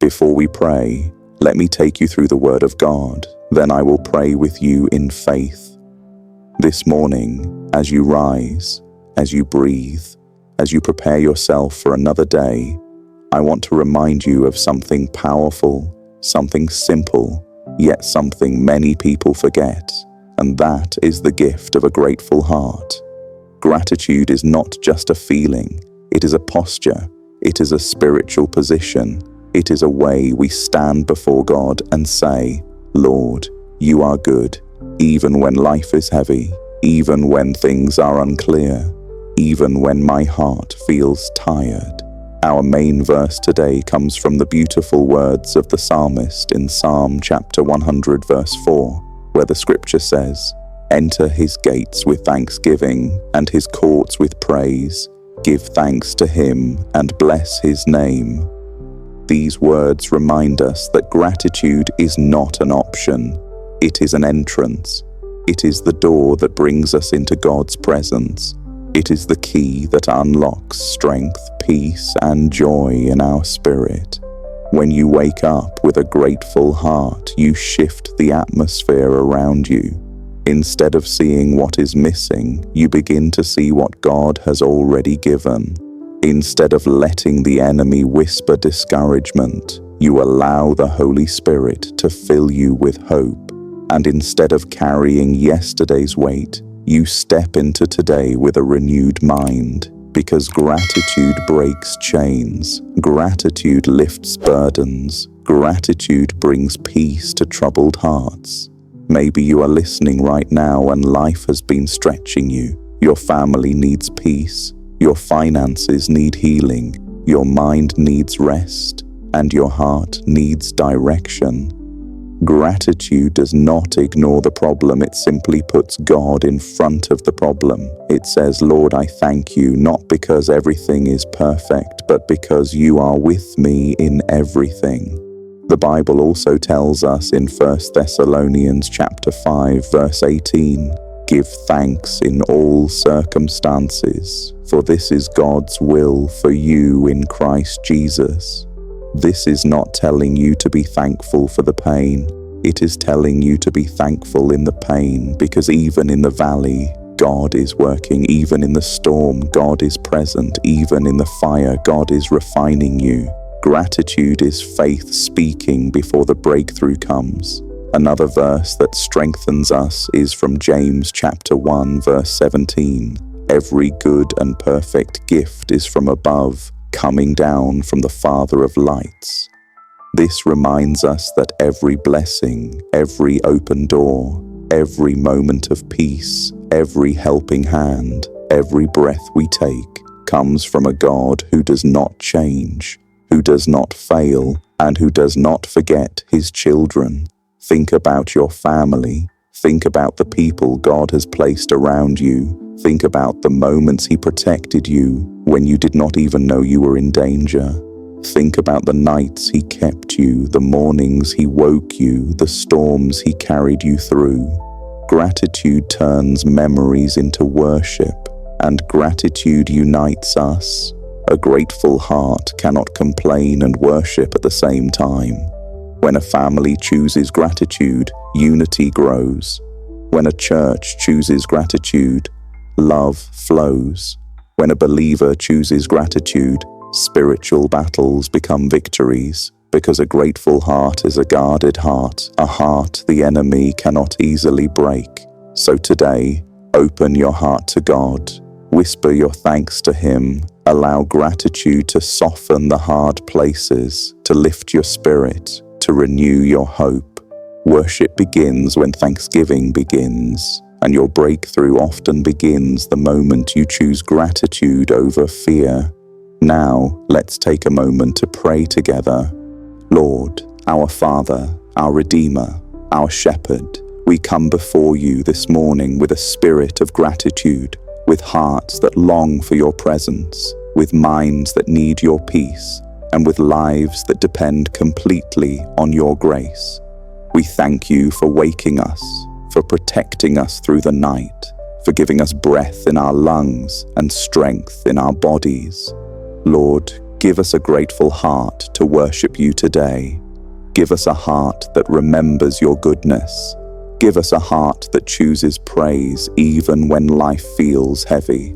Before we pray, let me take you through the Word of God. Then I will pray with you in faith. This morning, as you rise, as you breathe, as you prepare yourself for another day, I want to remind you of something powerful, something simple, yet something many people forget, and that is the gift of a grateful heart. Gratitude is not just a feeling, it is a posture, it is a spiritual position, it is a way we stand before God and say, Lord, you are good, even when life is heavy, even when things are unclear, even when my heart feels tired. Our main verse today comes from the beautiful words of the psalmist in Psalm chapter 100 verse 4, where the scripture says, Enter his gates with thanksgiving and his courts with praise. Give thanks to him and bless his name. These words remind us that gratitude is not an option. It is an entrance. It is the door that brings us into God's presence. It is the key that unlocks strength, peace, and joy in our spirit. When you wake up with a grateful heart, you shift the atmosphere around you. Instead of seeing what is missing, you begin to see what God has already given. Instead of letting the enemy whisper discouragement, you allow the Holy Spirit to fill you with hope. And instead of carrying yesterday's weight, you step into today with a renewed mind. Because gratitude breaks chains, gratitude lifts burdens, gratitude brings peace to troubled hearts. Maybe you are listening right now and life has been stretching you. Your family needs peace, your finances need healing, your mind needs rest, and your heart needs direction. Gratitude does not ignore the problem, it simply puts God in front of the problem. It says, Lord, I thank you, not because everything is perfect, but because you are with me in everything. The Bible also tells us in 1 Thessalonians chapter 5 verse 18, Give thanks in all circumstances, for this is God's will for you in Christ Jesus. This is not telling you to be thankful for the pain. It is telling you to be thankful in the pain, because even in the valley, God is working. Even in the storm, God is present. Even in the fire, God is refining you. Gratitude is faith speaking before the breakthrough comes. Another verse that strengthens us is from James chapter 1 verse 17. Every good and perfect gift is from above, coming down from the Father of lights. This reminds us that every blessing, every open door, every moment of peace, every helping hand, every breath we take comes from a God who does not change, who does not fail, and who does not forget his children. Think about your family. Think about the people God has placed around you. Think about the moments he protected you when you did not even know you were in danger. Think about the nights he kept you, the mornings he woke you, the storms he carried you through. Gratitude turns memories into worship, and gratitude unites us. A grateful heart cannot complain and worship at the same time. When a family chooses gratitude, unity grows. When a church chooses gratitude, love flows. When a believer chooses gratitude, spiritual battles become victories, because a grateful heart is a guarded heart, a heart the enemy cannot easily break. So today, open your heart to God, whisper your thanks to him, allow gratitude to soften the hard places, to lift your spirit, to renew your hope. Worship begins when thanksgiving begins, and your breakthrough often begins the moment you choose gratitude over fear. Now, let's take a moment to pray together. Lord, our Father, our Redeemer, our Shepherd, we come before you this morning with a spirit of gratitude, with hearts that long for your presence, with minds that need your peace, and with lives that depend completely on your grace. We thank you for waking us, for protecting us through the night, for giving us breath in our lungs and strength in our bodies. Lord, Give us a grateful heart to worship you today. Give us a heart that remembers your goodness. Give us a heart that chooses praise even when life feels heavy.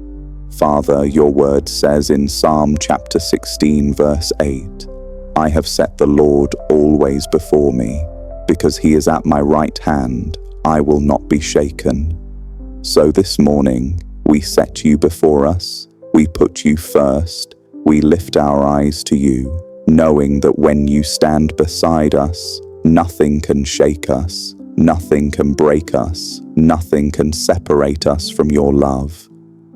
Father, your word says in Psalm chapter 16, verse 8, I have set the Lord always before me. Because he is at my right hand, I will not be shaken. So this morning, we set you before us. We put you first. We lift our eyes to you, knowing that when you stand beside us, nothing can shake us, nothing can break us, nothing can separate us from your love.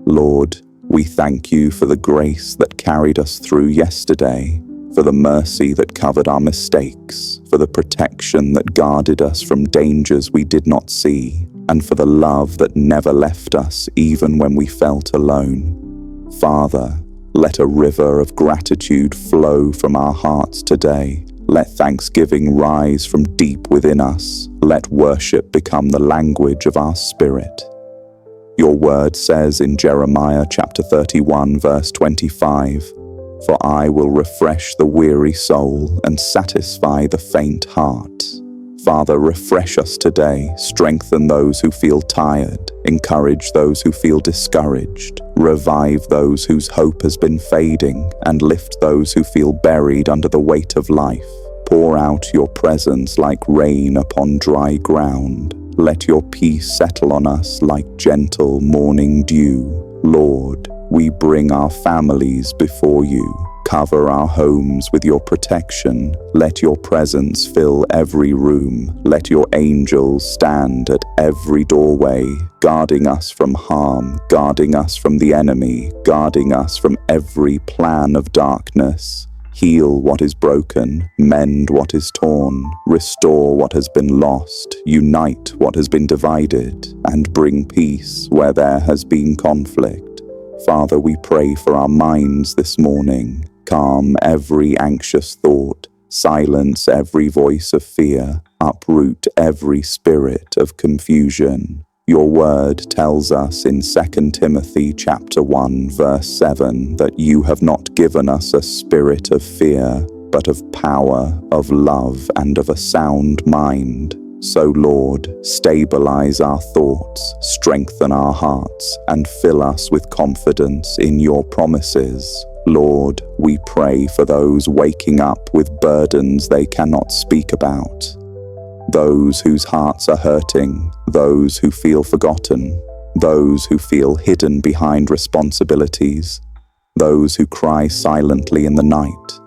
Lord, we thank you for the grace that carried us through yesterday, for the mercy that covered our mistakes, for the protection that guarded us from dangers we did not see, and for the love that never left us even when we felt alone. Father, let a river of gratitude flow from our hearts today. Let thanksgiving rise from deep within us. Let worship become the language of our spirit. Your word says in Jeremiah chapter 31, verse 25, For I will refresh the weary soul and satisfy the faint heart. Father, refresh us today, strengthen those who feel tired, encourage those who feel discouraged, revive those whose hope has been fading, and lift those who feel buried under the weight of life. Pour out your presence like rain upon dry ground. Let your peace settle on us like gentle morning dew. Lord, we bring our families before you. Cover our homes with your protection. Let your presence fill every room. Let your angels stand at every doorway, guarding us from harm, guarding us from the enemy, guarding us from every plan of darkness. Heal what is broken, mend what is torn, restore what has been lost, unite what has been divided, and bring peace where there has been conflict. Father, we pray for our minds this morning. Calm every anxious thought, silence every voice of fear, uproot every spirit of confusion. Your word tells us in 2 Timothy chapter 1, verse 7, that you have not given us a spirit of fear, but of power, of love, and of a sound mind. So, Lord, stabilize our thoughts, strengthen our hearts, and fill us with confidence in your promises. Lord, we pray for those waking up with burdens they cannot speak about, those whose hearts are hurting, those who feel forgotten, those who feel hidden behind responsibilities, those who cry silently in the night.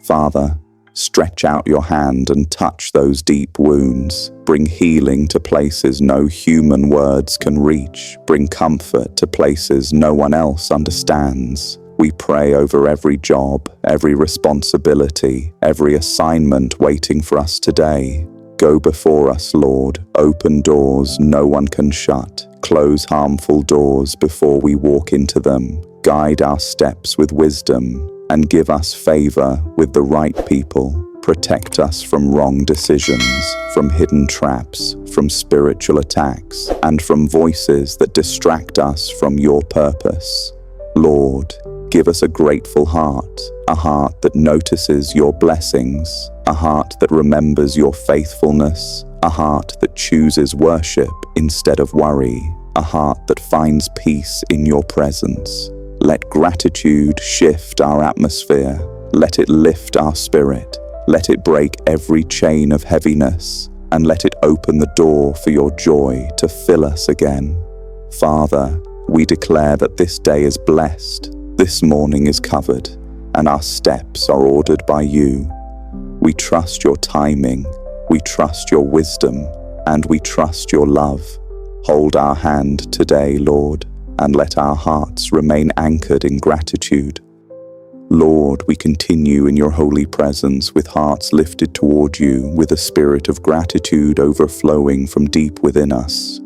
Father, stretch out your hand and touch those deep wounds. Bring healing to places no human words can reach. Bring comfort to places no one else understands. We pray over every job, every responsibility, every assignment waiting for us today. Go before us, Lord. Open doors no one can shut. Close harmful doors before we walk into them. Guide our steps with wisdom and give us favor with the right people. Protect us from wrong decisions, from hidden traps, from spiritual attacks, and from voices that distract us from your purpose. Lord, give us a grateful heart, a heart that notices your blessings, a heart that remembers your faithfulness, a heart that chooses worship instead of worry, a heart that finds peace in your presence. Let gratitude shift our atmosphere. Let it lift our spirit. Let it break every chain of heaviness, and let it open the door for your joy to fill us again. Father, we declare that this day is blessed, this morning is covered, and our steps are ordered by you. We trust your timing, we trust your wisdom, and we trust your love. Hold our hand today, Lord, and let our hearts remain anchored in gratitude. Lord, we continue in your holy presence with hearts lifted toward you, with a spirit of gratitude overflowing from deep within us.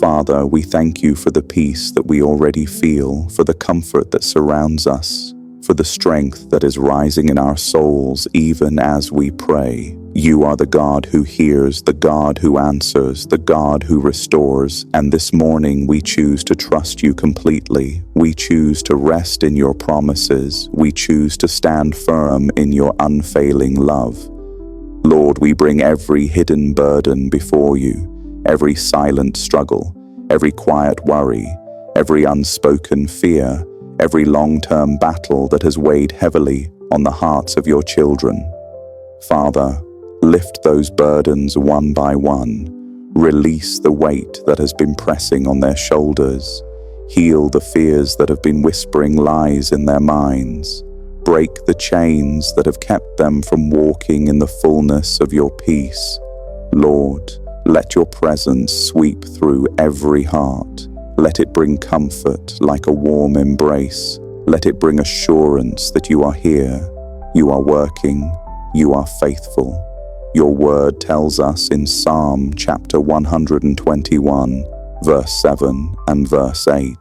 Father, we thank you for the peace that we already feel, for the comfort that surrounds us, for the strength that is rising in our souls even as we pray. You are the God who hears, the God who answers, the God who restores, and this morning we choose to trust you completely. We choose to rest in your promises. We choose to stand firm in your unfailing love. Lord, we bring every hidden burden before you, every silent struggle, every quiet worry, every unspoken fear, every long-term battle that has weighed heavily on the hearts of your children. Father, lift those burdens one by one. Release the weight that has been pressing on their shoulders. Heal the fears that have been whispering lies in their minds. Break the chains that have kept them from walking in the fullness of your peace. Lord, let your presence sweep through every heart. Let it bring comfort like a warm embrace. Let it bring assurance that you are here, you are working, you are faithful. Your word tells us in Psalm chapter 121, verse 7 and verse 8,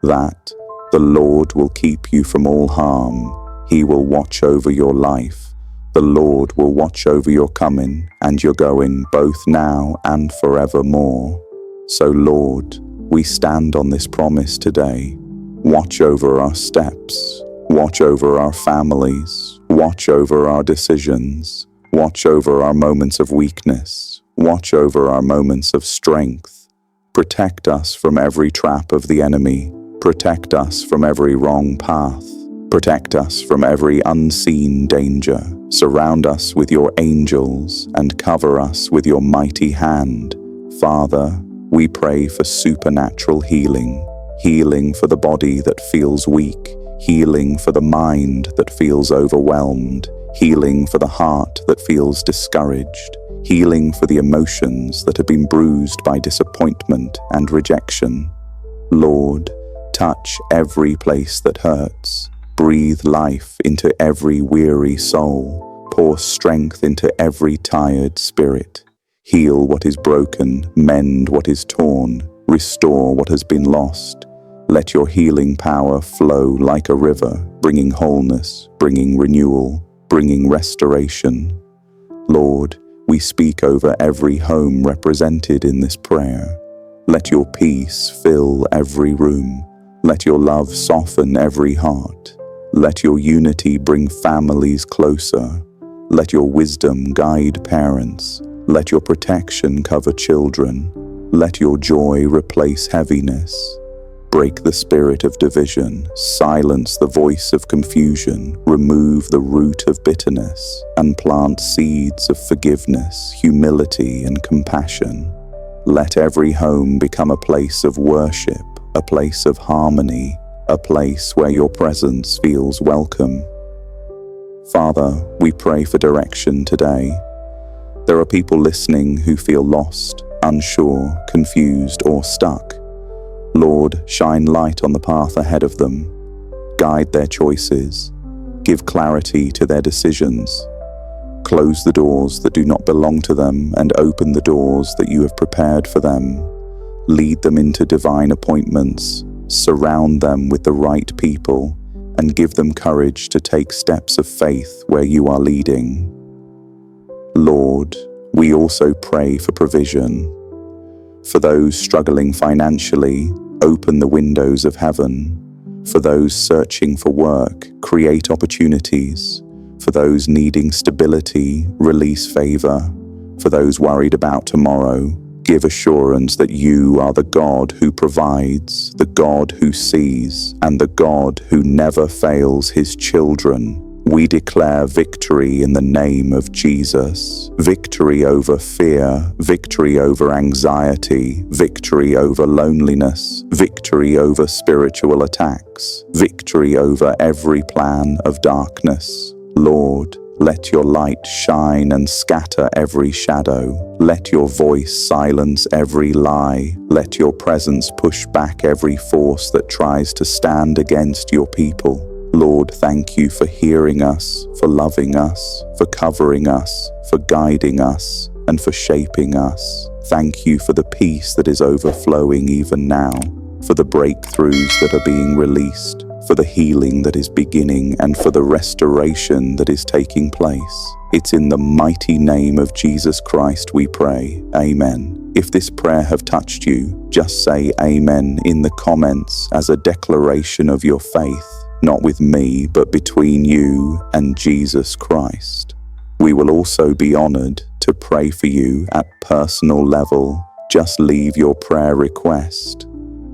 that the Lord will keep you from all harm. He will watch over your life. The Lord will watch over your coming and your going, both now and forevermore. So Lord, we stand on this promise today. Watch over our steps. Watch over our families. Watch over our decisions. Watch over our moments of weakness. Watch over our moments of strength. Protect us from every trap of the enemy. Protect us from every wrong path. Protect us from every unseen danger. Surround us with your angels and cover us with your mighty hand. Father, we pray for supernatural healing. Healing for the body that feels weak. Healing for the mind that feels overwhelmed. Healing for the heart that feels discouraged. Healing for the emotions that have been bruised by disappointment and rejection. Lord, touch every place that hurts. Breathe life into every weary soul. Pour strength into every tired spirit. Heal what is broken, mend what is torn, restore what has been lost. Let your healing power flow like a river, bringing wholeness, bringing renewal, bringing restoration. Lord, we speak over every home represented in this prayer. Let your peace fill every room. Let your love soften every heart. Let your unity bring families closer. Let your wisdom guide parents. Let your protection cover children. Let your joy replace heaviness. Break the spirit of division, silence the voice of confusion, remove the root of bitterness, and plant seeds of forgiveness, humility, and compassion. Let every home become a place of worship, a place of harmony, a place where your presence feels welcome. Father, we pray for direction today. There are people listening who feel lost, unsure, confused, or stuck. Lord, shine light on the path ahead of them. Guide their choices. Give clarity to their decisions. Close the doors that do not belong to them and open the doors that you have prepared for them. Lead them into divine appointments. Surround them with the right people and give them courage to take steps of faith where you are leading. Lord, we also pray for provision. For those struggling financially, open the windows of heaven. For those searching for work, create opportunities. For those needing stability, release favor. For those worried about tomorrow, give assurance that you are the God who provides, the God who sees, and the God who never fails his children. We declare victory in the name of Jesus. Victory over fear, victory over anxiety, victory over loneliness, victory over spiritual attacks, victory over every plan of darkness. Lord, let your light shine and scatter every shadow. Let your voice silence every lie. Let your presence push back every force that tries to stand against your people. Lord, thank you for hearing us, for loving us, for covering us, for guiding us, and for shaping us. Thank you for the peace that is overflowing even now, for the breakthroughs that are being released, for the healing that is beginning, and for the restoration that is taking place. It's in the mighty name of Jesus Christ we pray. Amen. If this prayer have touched you, just say Amen in the comments as a declaration of your faith, not with me, but between you and Jesus Christ. We will also be honored to pray for you at personal level. Just leave your prayer request.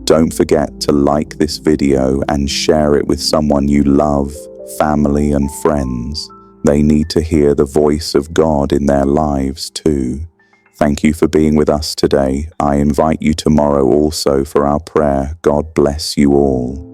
Don't forget to like this video and share it with someone you love, family and friends. They need to hear the voice of God in their lives too. Thank you for being with us today. I invite you tomorrow also for our prayer. God bless you all.